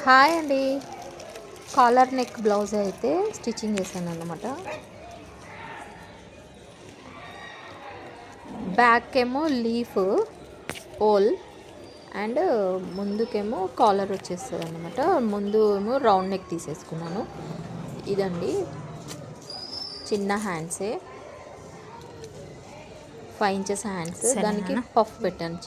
Hi అండి. Collar neck blouse అయితే stitching చేశాను అన్నమాట. బ్యాక్ ఏమో లీఫ్ ఓల్ అండ్ ముందుకేమో కాలర్ వచ్చేస్తుంది అన్నమాట. ముందు ఏమో రౌండ్ నెక్ తీసేసుకున్నాను. ఇదండి చిన్న హ్యాండ్సే, 5 ఇంచెస్ హ్యాండ్స్. దానికి పఫ్ పెట్టాను.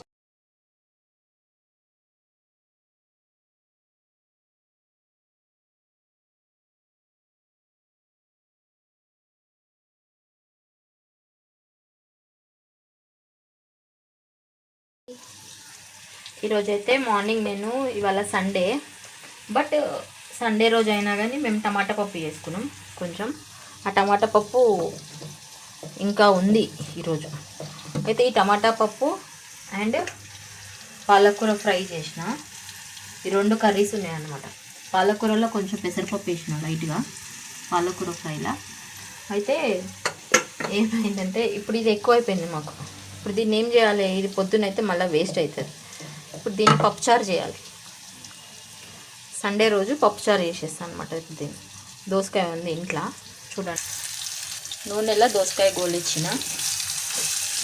ఈరోజైతే మార్నింగ్ నేను ఇవాళ సండే, బట్ సండే రోజు అయినా కానీ మేము టమాటా పప్పు చేసుకున్నాం. కొంచెం ఆ టమాటా పప్పు ఇంకా ఉంది ఈరోజు. అయితే ఈ టమాటా పప్పు అండ్ పాలకూర ఫ్రై చేసిన. ఈ 2 కర్రీస్ ఉన్నాయన్నమాట. పాలకూరలో కొంచెం పెసరపప్పు వేసిన లైట్గా పాలకూర ఫ్రైలా. అయితే ఏమైందంటే ఇప్పుడు ఇది ఎక్కువైపోయింది మాకు. ఇప్పుడు దీన్ని ఏం చేయాలి? ఇది పొద్దునైతే మళ్ళీ వేస్ట్ అవుతుంది. ఇప్పుడు దీన్ని పప్పుచారు చేయాలి. సండే రోజు పప్పుచారు చేసేస్తాను అనమాట. ఇప్పుడు దీన్ని దోసకాయ ఉంది ఇంట్లో, చూడండి. నూనెలో దోసకాయ గోలిచ్చిన,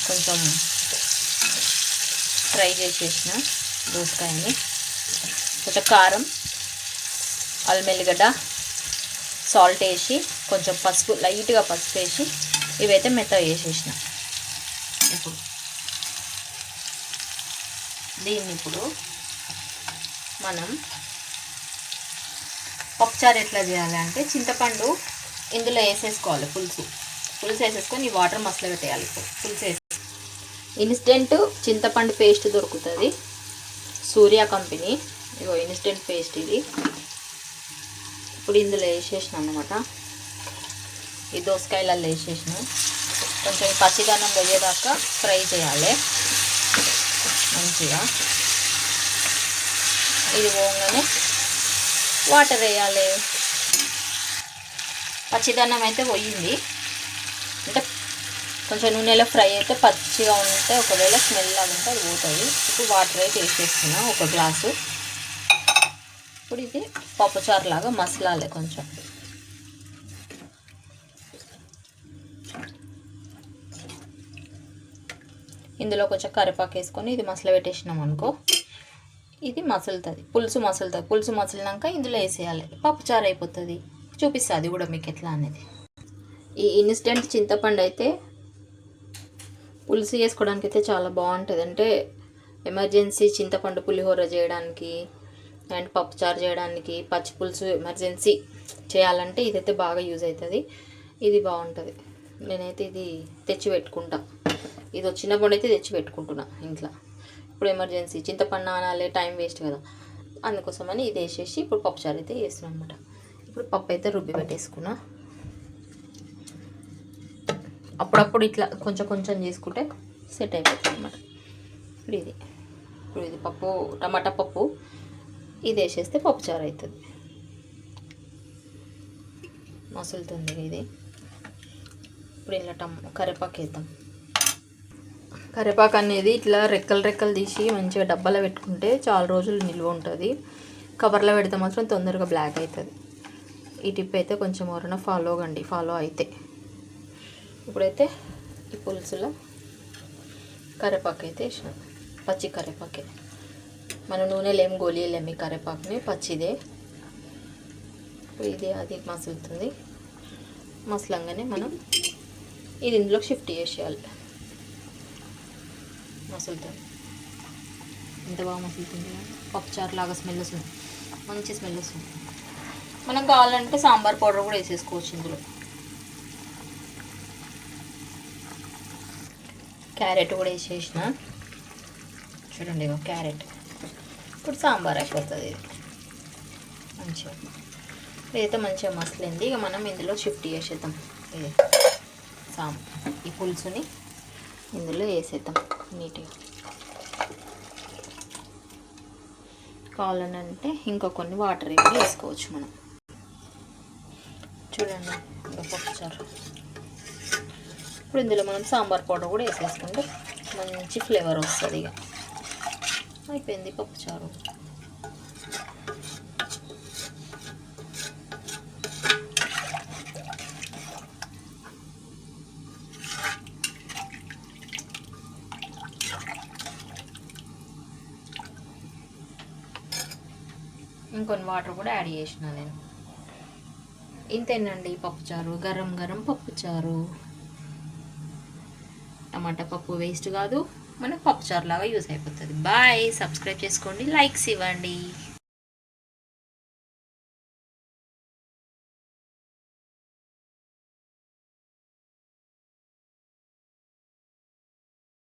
కొంచెం ఫ్రై చేసేసిన దోసకాయని. కొంచెం కారం, అల్లం ఎల్లిగడ్డ, సాల్ట్ వేసి, కొంచెం పసుపు, లైట్గా పసుపు వేసి ఇవైతే మెత్తగా వేసేసిన. ఇప్పుడు దీన్ని ఇప్పుడు మనం పప్పుచారు ఎట్లా చేయాలి అంటే, చింతపండు ఇందులో వేసేసుకోవాలి. పులుసు వేసేసుకొని ఈ వాటర్ మసలు పెట్టేయాలి. పులుసు వేసి ఇన్స్టెంట్ చింతపండు పేస్ట్ దొరుకుతుంది, సూర్య కంపెనీ. ఇగో ఇన్స్టెంట్ పేస్ట్ ఇది. ఇప్పుడు ఇందులో వేసేసిన అన్నమాట. ఈ దోసకాయలలో వేసేసిన. కొంచెం పచ్చిదనం పోయేదాకా ఫ్రై చేయాలి మంచిగా. ఇది పోగానే వాటర్ వేయాలి. పచ్చిదనం అయితే పోయింది, అంటే కొంచెం నూనెలో ఫ్రై అయితే పచ్చిగా ఉంటే, ఒకవేళ స్మెల్ లాగా ఉంటే అది పోతుంది. ఇప్పుడు వాటర్ అయితే వేసేస్తున్నా 1 గ్లాసు. ఇప్పుడు ఇది పప్పుచారు లాగా మసలాలి కొంచెం. ఇందులో కొంచెం కరివేపాకు వేసుకొని ఇది మసలు పెట్టేసినాం అనుకో, ఇది మసులుతుంది, పులుసు మసులుతుంది. పులుసు మసిలినాక ఇందులో వేసేయాలి, పప్పుచారు అయిపోతుంది. చూపిస్తుంది అది కూడా మీకు ఎట్లా అనేది. ఈ ఇన్స్టెంట్ చింతపండు అయితే పులుసు వేసుకోవడానికి అయితే చాలా బాగుంటుంది. అంటే ఎమర్జెన్సీ చింతపండు పులిహోర చేయడానికి అండ్ పప్పుచారు చేయడానికి, పచ్చి పులుసు ఎమర్జెన్సీ చేయాలంటే ఇదైతే బాగా యూజ్ అవుతుంది. ఇది బాగుంటుంది. నేనైతే ఇది తెచ్చి పెట్టుకుంటా. ఇది వచ్చినప్పుడు అయితే తెచ్చి పెట్టుకుంటున్నా ఇంట్లో. ఇప్పుడు ఎమర్జెన్సీ చింతపండు నానాలి, టైం వేస్ట్ కదా, అందుకోసమని ఇది వేసేసి ఇప్పుడు పప్పుచారు అయితే వేస్తున్నాను అనమాట. ఇప్పుడు పప్పు అయితే రుబ్బి పెట్టేసుకున్నా. అప్పుడప్పుడు ఇట్లా కొంచెం కొంచెం చేసుకుంటే సెట్ అయిపోతుంది అనమాట. ఇప్పుడు ఇది పప్పు, టమాటా పప్పు ఇది వేసేస్తే పప్పుచారు అవుతుంది. మసులుతుంది ఇది. ఇప్పుడు ఇలా కరివేపాకు వేద్దాం. కరివేపాకు అనేది ఇట్లా రెక్కలు తీసి మంచిగా డబ్బాలో పెట్టుకుంటే చాలా రోజులు నిల్వ ఉంటుంది. కవర్లో పెడితే మాత్రం తొందరగా బ్లాక్ అవుతుంది. ఈ టిప్ అయితే కొంచెం ఎవరైనా ఫాలో అయితే. ఇప్పుడైతే ఈ పులుసులో కరివేపాకు అయితే వేసినాం. పచ్చి కరివేపాకే, మన నూనెలో ఏం గోలియలేము. ఈ కరివేపాకుని పచ్చిదే. ఇది అది మసులుతుంది. మసలంగానే మనం ఇది ఇందులోకి షిఫ్ట్ చేసేయాలి. మసులుతుంది. ఎంత బాగా మసులుతుంది, పప్పుచారు లాగా స్మెల్ వస్తుంది, మంచి స్మెల్ వస్తుంది. మనం కావాలంటే సాంబార్ పౌడర్ కూడా వేసేసుకోవచ్చు ఇందులో. క్యారెట్ కూడా వేసేసిన, చూడండి ఇగో క్యారెట్. ఇప్పుడు సాంబార్ అయిపోతుంది ఇది మంచిగా. ఇదైతే మంచిగా మసలింది. ఇక మనం ఇందులో షిఫ్ట్ చేసేద్దాం. ఇది ఈ పులుసుని ఇందులో వేసేద్దాం నీట్గా. కావాలనంటే ఇంకా కొన్ని వాటర్ వేసుకోవచ్చు మనం. చూడండి ఇంకా పప్పుచారు. ఇప్పుడు ఇందులో మనం సాంబార్ పౌడర్ కూడా వేసేసుకుంటే మంచి ఫ్లేవర్ వస్తుంది. ఇక అయిపోయింది పప్పుచారు. ఇంకొన్ని వాటర్ కూడా యాడ్ చేసిన నేను. ఇంతేనండి పప్పుచారు, గరం గరం పప్పుచారు. టమాటా పప్పు వేస్ట్ కాదు, మనకు పప్పుచారు లాగా యూస్ అయిపోతుంది. బాయ్. సబ్స్క్రైబ్ చేసుకోండి, లైక్స్ ఇవ్వండి.